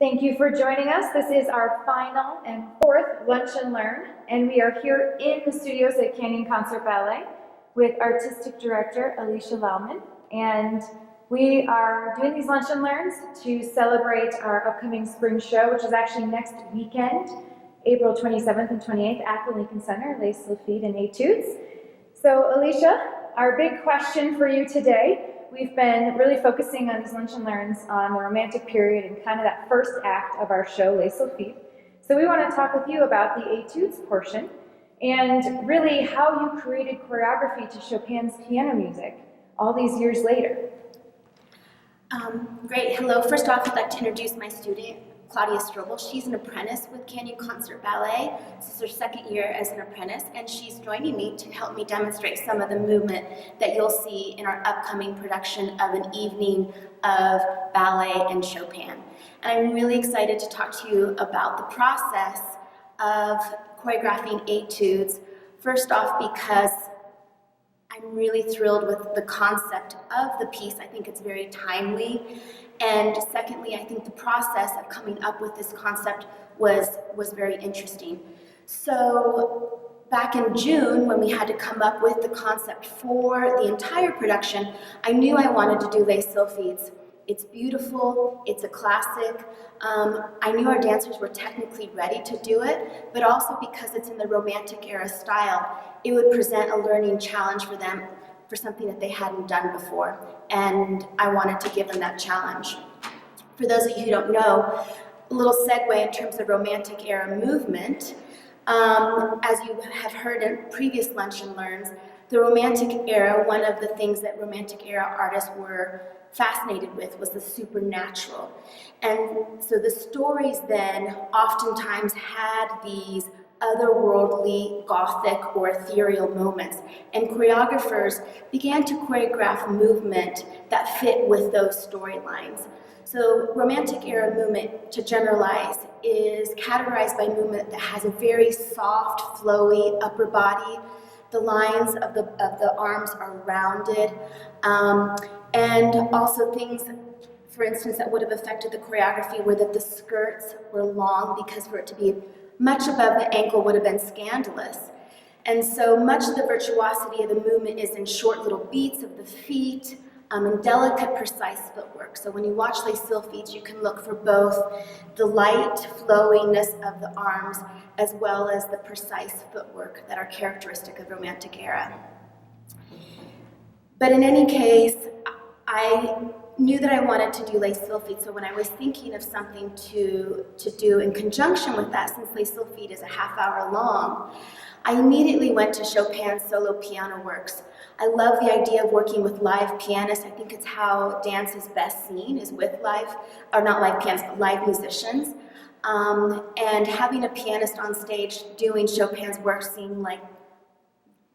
Thank you for joining us. This is our final and fourth Lunch and Learn, and we are here in the studios at Canyon Concert Ballet with Artistic Director Alicia Laumann, and we are doing these Lunch and Learns to celebrate our upcoming spring show, which is actually next weekend, April 27th and 28th at the Lincoln Center, Les Sylphides and Etudes. So Alicia, our big question for you today. We've been really focusing on these Lunch and Learns on the Romantic period and kind of that first act of our show, Les Sylphides. So we want to talk with you about the Etudes portion and really how you created choreography to Chopin's piano music all these years later. Great. Hello. First off, I'd like to introduce my student, Claudia. She's an apprentice with Canyon Concert Ballet. This is her second year as an apprentice, and she's joining me to help me demonstrate some of the movement that you'll see in our upcoming production of an evening of ballet and Chopin. And I'm really excited to talk to you about the process of choreographing Etudes. First off, because I'm really thrilled with the concept of the piece. I think it's very timely. And secondly, I think the process of coming up with this concept was very interesting. So back in June, when we had to come up with the concept for the entire production, I knew I wanted to do Les Sylphides. It's beautiful, it's a classic. I knew our dancers were technically ready to do it, but also because it's in the Romantic era style, it would present a learning challenge for them for something that they hadn't done before, and I wanted to give them that challenge. For those of you who don't know, a little segue in terms of Romantic era movement, as you have heard in previous Lunch and Learns, the Romantic era, one of the things that Romantic era artists were fascinated with was the supernatural. And so the stories then oftentimes had these otherworldly, gothic, or ethereal moments. And choreographers began to choreograph movement that fit with those storylines. So Romantic era movement, to generalize, is categorized by movement that has a very soft, flowy upper body. The lines of the arms are rounded. And also things, for instance, that would have affected the choreography were that the skirts were long, because for it to be much above the ankle would have been scandalous. And so much of the virtuosity of the movement is in short little beats of the feet and delicate, precise footwork. So when you watch Les Sylphides, you can look for both the light flowiness of the arms as well as the precise footwork that are characteristic of Romantic era. But in any case, I knew that I wanted to do Les Sylphides, so when I was thinking of something to do in conjunction with that, since Les Sylphides is a half hour long, I immediately went to Chopin's solo piano works. I love the idea of working with live pianists. I think it's how dance is best seen, is with not live pianists, but live musicians. And having a pianist on stage doing Chopin's work seemed like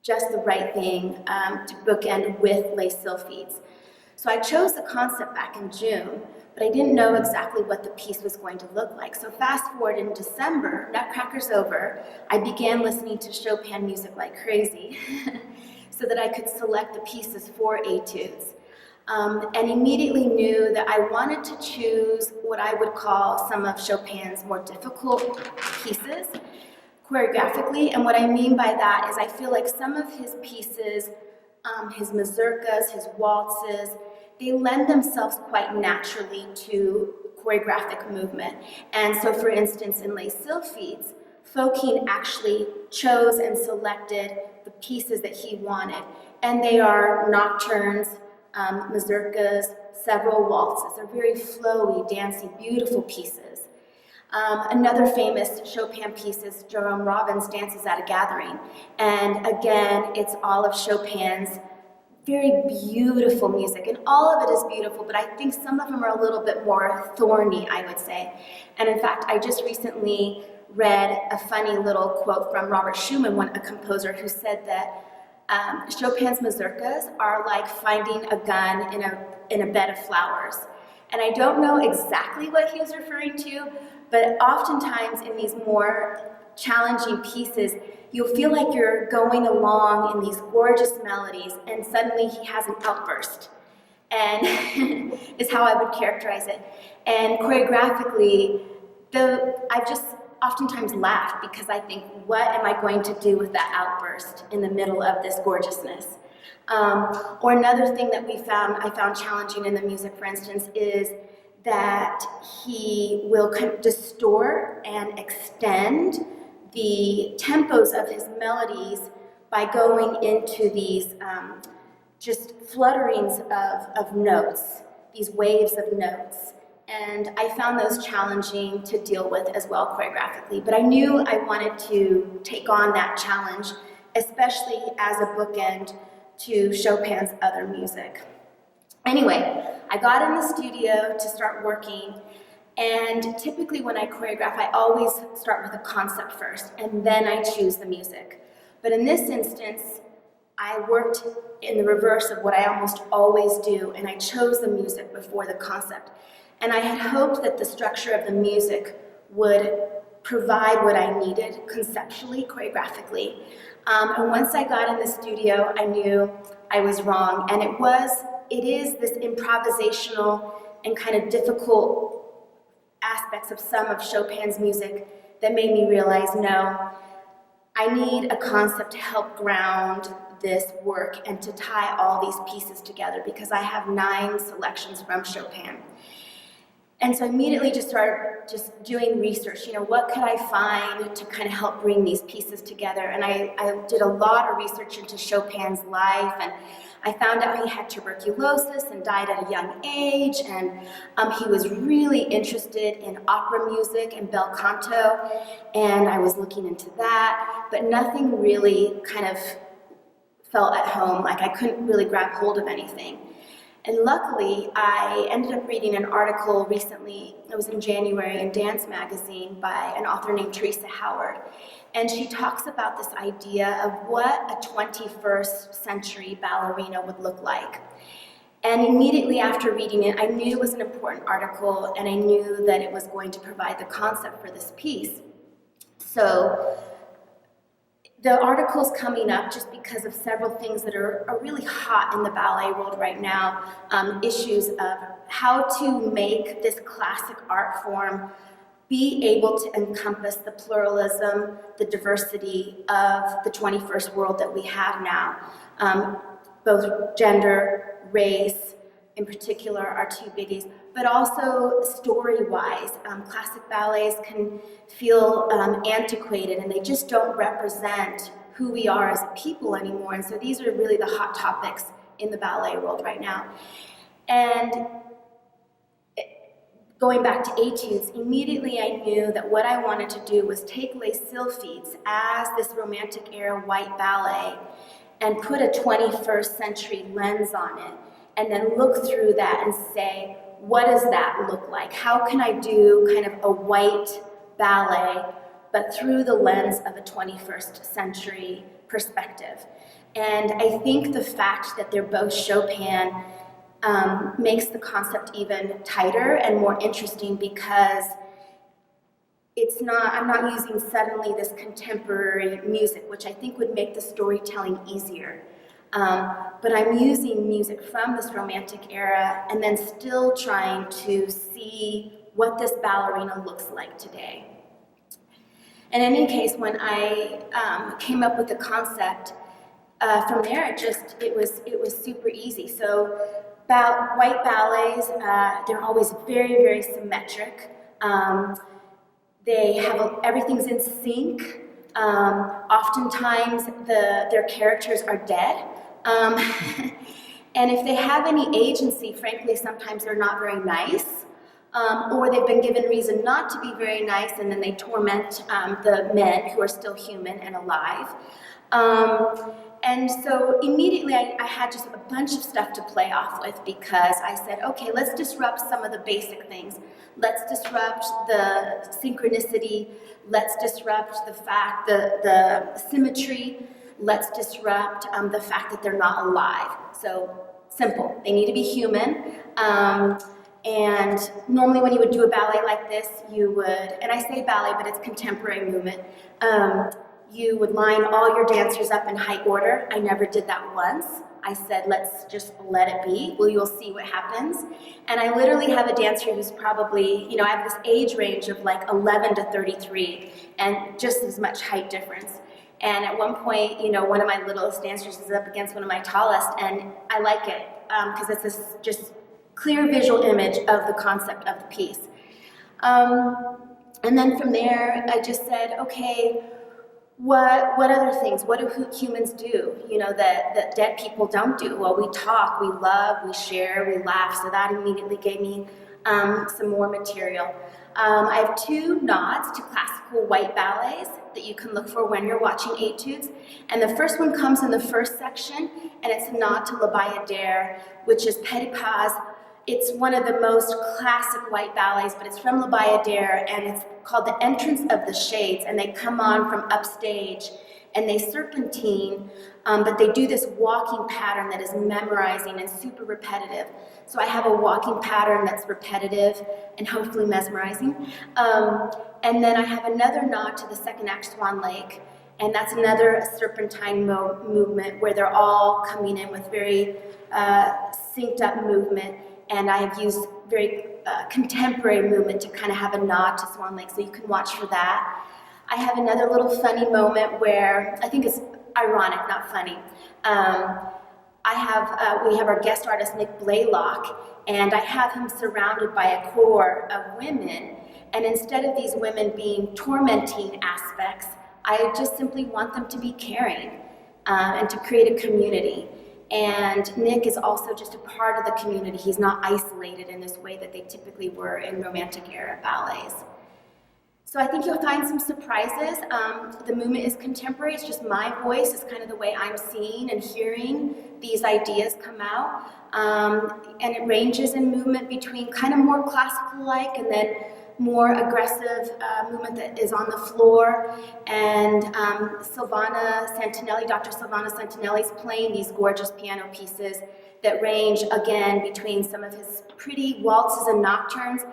just the right thing to bookend with Les Sylphides. So I chose the concept back in June, but I didn't know exactly what the piece was going to look like. So fast forward in December, Nutcracker's over, I began listening to Chopin music like crazy so that I could select the pieces for Etudes. And immediately knew that I wanted to choose what I would call some of Chopin's more difficult pieces choreographically. And what I mean by that is I feel like some of his pieces, his mazurkas, his waltzes, they lend themselves quite naturally to choreographic movement. And so, for instance, in Les Sylphides, Fokine actually chose and selected the pieces that he wanted. And they are nocturnes, mazurkas, several waltzes. They're very flowy, dancey, beautiful pieces. Another famous Chopin piece is Jerome Robbins' Dances at a Gathering. And again, it's all of Chopin's very beautiful music. And all of it is beautiful, but I think some of them are a little bit more thorny, I would say. And in fact, I just recently read a funny little quote from Robert Schumann, a composer, who said that Chopin's mazurkas are like finding a gun in a bed of flowers. And I don't know exactly what he was referring to, but oftentimes in these more challenging pieces, you'll feel like you're going along in these gorgeous melodies, and suddenly he has an outburst. and is how I would characterize it. And choreographically, I've just oftentimes laughed because I think, what am I going to do with that outburst in the middle of this gorgeousness? Or another thing that I found challenging in the music, for instance, is that he will kind of distort and extend the tempos of his melodies by going into these just flutterings of notes, these waves of notes. And I found those challenging to deal with as well choreographically. But I knew I wanted to take on that challenge, especially as a bookend to Chopin's other music. Anyway, I got in the studio to start working, and typically when I choreograph, I always start with a concept first, and then I choose the music. But in this instance, I worked in the reverse of what I almost always do, and I chose the music before the concept. And I had hoped that the structure of the music would provide what I needed conceptually, choreographically. And once I got in the studio, I knew I was wrong. And it is this improvisational and kind of difficult aspects of some of Chopin's music that made me realize, no, I need a concept to help ground this work and to tie all these pieces together, because I have 9 selections from Chopin. And so I immediately just started just doing research, what could I find to kind of help bring these pieces together? And I did a lot of research into Chopin's life, and I found out he had tuberculosis and died at a young age, and he was really interested in opera music and bel canto, and I was looking into that, but nothing really kind of felt at home, like I couldn't really grab hold of anything. And luckily, I ended up reading an article recently, it was in January, in Dance Magazine by an author named Teresa Howard. And she talks about this idea of what a 21st century ballerina would look like. And immediately after reading it, I knew it was an important article, and I knew that it was going to provide the concept for this piece. So the article's coming up just because of several things that are really hot in the ballet world right now. Issues of how to make this classic art form be able to encompass the pluralism, the diversity of the 21st world that we have now. Both gender, race, in particular, are 2 biggies, but also story-wise. Classic ballets can feel antiquated, and they just don't represent who we are as a people anymore. And so these are really the hot topics in the ballet world right now. And going back to etudes, immediately I knew that what I wanted to do was take Les Sylphides as this Romantic era white ballet and put a 21st century lens on it, and then look through that and say, what does that look like? How can I do kind of a white ballet, but through the lens of a 21st century perspective? And I think the fact that they're both Chopin makes the concept even tighter and more interesting, because I'm not using suddenly this contemporary music, which I think would make the storytelling easier. But I'm using music from this Romantic era and then still trying to see what this ballerina looks like today. In any case, when I came up with the concept, from there it was super easy. So white ballets, they're always very, very symmetric. They have everything's in sync. Oftentimes their characters are dead. And if they have any agency, frankly, sometimes they're not very nice, or they've been given reason not to be very nice, and then they torment the men who are still human and alive. And so immediately I had just a bunch of stuff to play off with, because I said, okay, let's disrupt some of the basic things. Let's disrupt the synchronicity. Let's disrupt the symmetry. Let's disrupt the fact that they're not alive. So simple, they need to be human. And normally when you would do a ballet like this, you would, and I say ballet, but it's contemporary movement, you would line all your dancers up in height order. I never did that once. I said, let's just let it be. Well, you'll see what happens. And I literally have a dancer who's probably, I have this age range of like 11 to 33 and just as much height difference. And at one point, one of my littlest dancers is up against one of my tallest, and I like it because it's this just clear visual image of the concept of the piece. And then from there, I just said, okay, what other things? What do humans do, that dead people don't do? Well, we talk, we love, we share, we laugh, so that immediately gave me some more material. I have 2 nods to classical white ballets that you can look for when you're watching etudes. And the first one comes in the first section, and it's a nod to La Bayadère, which is Petit Pas. It's one of the most classic white ballets, but it's from La Bayadère, and it's called The Entrance of the Shades, and they come on from upstage, and they serpentine, but they do this walking pattern that is memorizing and super repetitive. So I have a walking pattern that's repetitive and hopefully mesmerizing. And then I have another nod to the second act Swan Lake, and that's another serpentine movement where they're all coming in with very synced up movement. And I have used very contemporary movement to kind of have a nod to Swan Lake, so you can watch for that. I have another little funny moment where I think it's ironic, not funny. We have our guest artist, Nick Blaylock, and I have him surrounded by a core of women. And instead of these women being tormenting aspects, I just simply want them to be caring and to create a community. And Nick is also just a part of the community. He's not isolated in this way that they typically were in Romantic era ballets. So I think you'll find some surprises. The movement is contemporary. It's just my voice. It's kind of the way I'm seeing and hearing these ideas come out. And it ranges in movement between kind of more classical-like and then more aggressive movement that is on the floor. And Silvana Santinelli, Dr. Silvana Santinelli is playing these gorgeous piano pieces that range, again, between some of his pretty waltzes and nocturnes.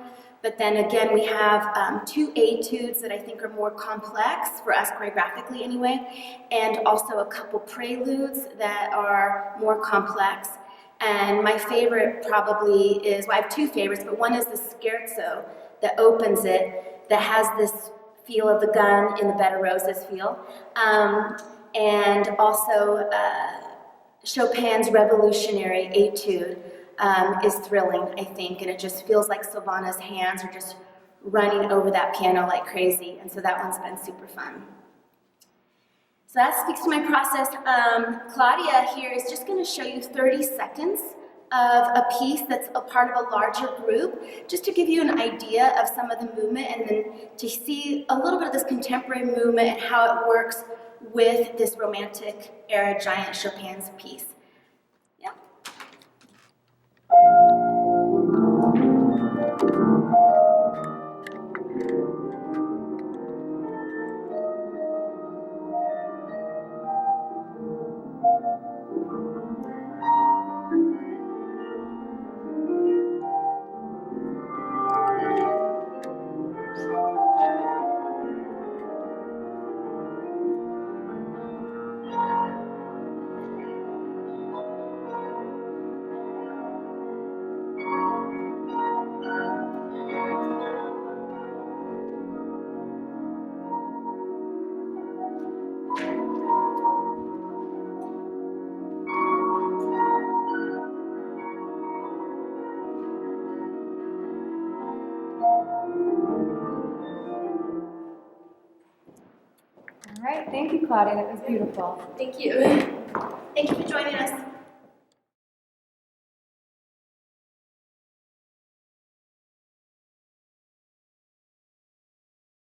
But then again, we have 2 etudes that I think are more complex, for us choreographically anyway, and also a couple preludes that are more complex. And my favorite probably is, well, I have 2 favorites, but one is the scherzo that opens it, that has this feel of the gun in the Bed of Roses feel. And also Chopin's Revolutionary Etude is thrilling, I think, and it just feels like Silvana's hands are just running over that piano like crazy, and so that one's been super fun. So that speaks to my process. Claudia here is just going to show you 30 seconds of a piece that's a part of a larger group, just to give you an idea of some of the movement and then to see a little bit of this contemporary movement and how it works with this Romantic era giant Chopin's piece. Yeah. All right, thank you, Claudia. That was beautiful. Thank you.